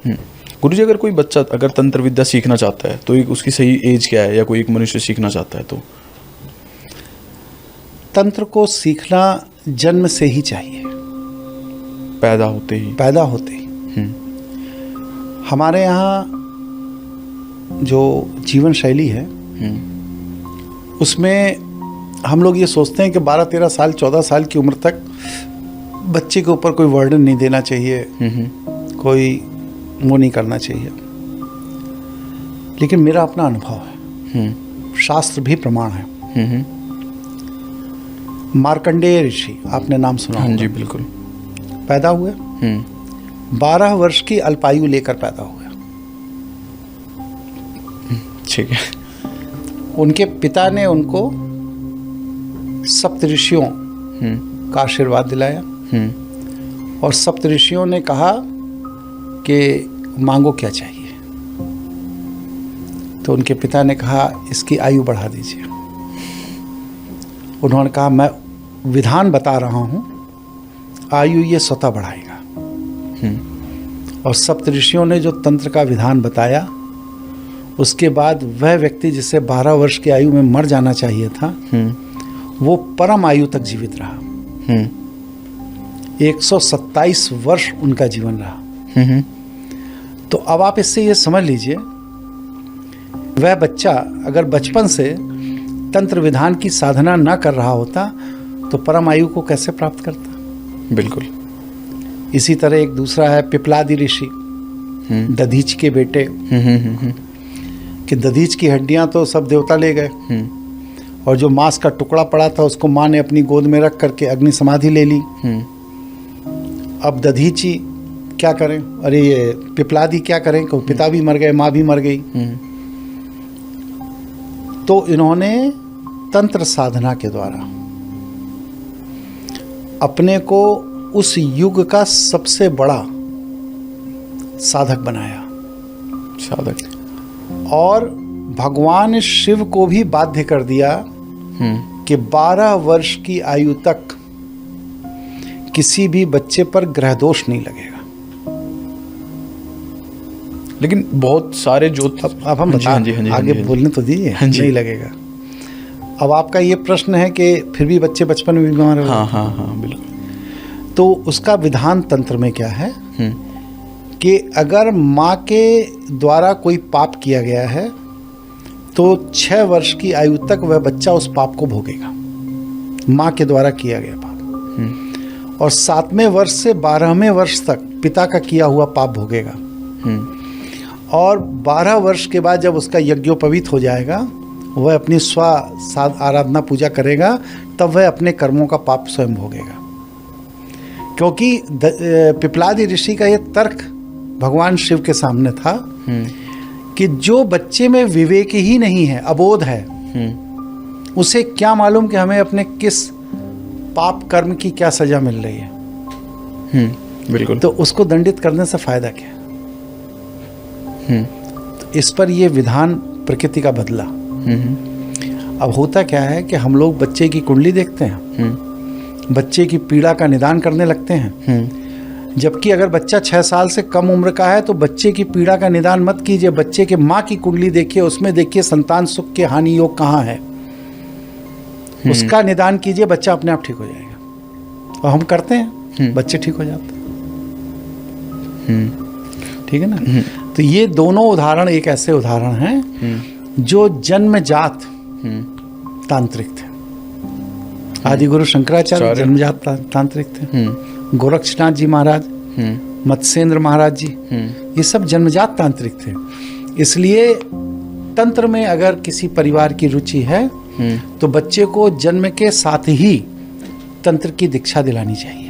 गुरुजी, अगर कोई बच्चा अगर तंत्र विद्या सीखना चाहता है तो एक उसकी सही एज क्या है, या कोई एक मनुष्य सीखना चाहता है तो? तंत्र को सीखना जन्म से ही चाहिए, पैदा होते ही। हमारे यहाँ जो जीवन शैली है उसमें हम लोग ये सोचते हैं कि 12-13 साल 14 साल की उम्र तक बच्चे के ऊपर कोई वर्डन नहीं देना चाहिए, कोई वो नहीं करना चाहिए। लेकिन मेरा अपना अनुभव है, शास्त्र भी प्रमाण है। मार्कंडेय ऋषि, आपने नाम सुना? हाँ जी, बिल्कुल। पैदा हुए, 12 वर्ष की अल्पायु लेकर पैदा हुए। ठीक है। उनके पिता ने उनको सप्तऋषियों का आशीर्वाद दिलाया और सप्तऋषियों ने कहा कि मांगो क्या चाहिए। तो उनके पिता ने कहा इसकी आयु बढ़ा दीजिए। उन्होंने कहा मैं विधान बता रहा हूँ, आयु ये स्वतः बढ़ाएगा। और सप्तऋषियों ने जो तंत्र का विधान बताया, उसके बाद वह व्यक्ति जिसे 12 वर्ष की आयु में मर जाना चाहिए था, वो परम आयु तक जीवित रहा। 127 वर्ष उनका जीवन रहा। तो अब आप इससे ये समझ लीजिए, वह बच्चा अगर बचपन से तंत्र विधान की साधना ना कर रहा होता तो परम आयु को कैसे प्राप्त करता? बिल्कुल। इसी तरह एक दूसरा है पिपलादी ऋषि, दधीच के बेटे, कि दधीच की हड्डियां तो सब देवता ले गए और जो मांस का टुकड़ा पड़ा था उसको माँ ने अपनी गोद में रख करके अग्नि समाधि ले ली। अब दधीची क्या करें, अरे ये पिपलादी क्या करें, कि पिता भी मर गए, माँ भी मर गई। तो इन्होंने तंत्र साधना के द्वारा अपने को उस युग का सबसे बड़ा साधक बनाया। और भगवान शिव को भी बाध्य कर दिया कि 12 वर्ष की आयु तक किसी भी बच्चे पर ग्रह दोष नहीं लगेगा। लेकिन बहुत सारे जो अब हम बता आगे बोलने तो दिए, नहीं लगेगा। अब आपका ये प्रश्न है कि फिर भी बच्चे बचपन में बीमार हो। हाँ, बिल्कुल। तो उसका विधान तंत्र में क्या है कि अगर माँ के द्वारा कोई पाप किया गया है तो 6 वर्ष की आयु तक वह बच्चा उस पाप को भोगेगा, माँ के द्वारा किया गया पाप। और 7वें वर्ष से 12वें वर्ष तक पिता का किया हुआ पाप भोगेगा। और 12 वर्ष के बाद जब उसका यज्ञोपवीत हो जाएगा, वह अपनी स्व आराधना पूजा करेगा, तब वह अपने कर्मों का पाप स्वयं भोगेगा। क्योंकि पिपलादी ऋषि का ये तर्क भगवान शिव के सामने था कि जो बच्चे में विवेक ही नहीं है, अबोध है, उसे क्या मालूम कि हमें अपने किस पाप कर्म की क्या सजा मिल रही है। बिल्कुल। तो उसको दंडित करने से फायदा क्या? तो इस पर ये विधान प्रकृति का बदला। अब होता क्या है कि हम लोग बच्चे की कुंडली देखते हैं, बच्चे की पीड़ा का निदान करने लगते हैं। जबकि अगर बच्चा 6 साल से कम उम्र का है तो बच्चे की पीड़ा का निदान मत कीजिए, बच्चे के माँ की कुंडली देखिए, उसमें देखिए संतान सुख के हानि योग कहाँ है, उसका निदान कीजिए, बच्चा अपने आप ठीक हो जाएगा। और हम करते हैं, बच्चे ठीक हो जाते हैं। ठीक है ना? तो ये दोनों उदाहरण एक ऐसे उदाहरण हैं जो जन्मजात तांत्रिक थे। आदि गुरु शंकराचार्य जन्मजात तांत्रिक थे, गोरक्षनाथ जी महाराज, मत्स्येंद्र महाराज जी, ये सब जन्मजात तांत्रिक थे। इसलिए तंत्र में अगर किसी परिवार की रुचि है तो बच्चे को जन्म के साथ ही तंत्र की दीक्षा दिलानी चाहिए।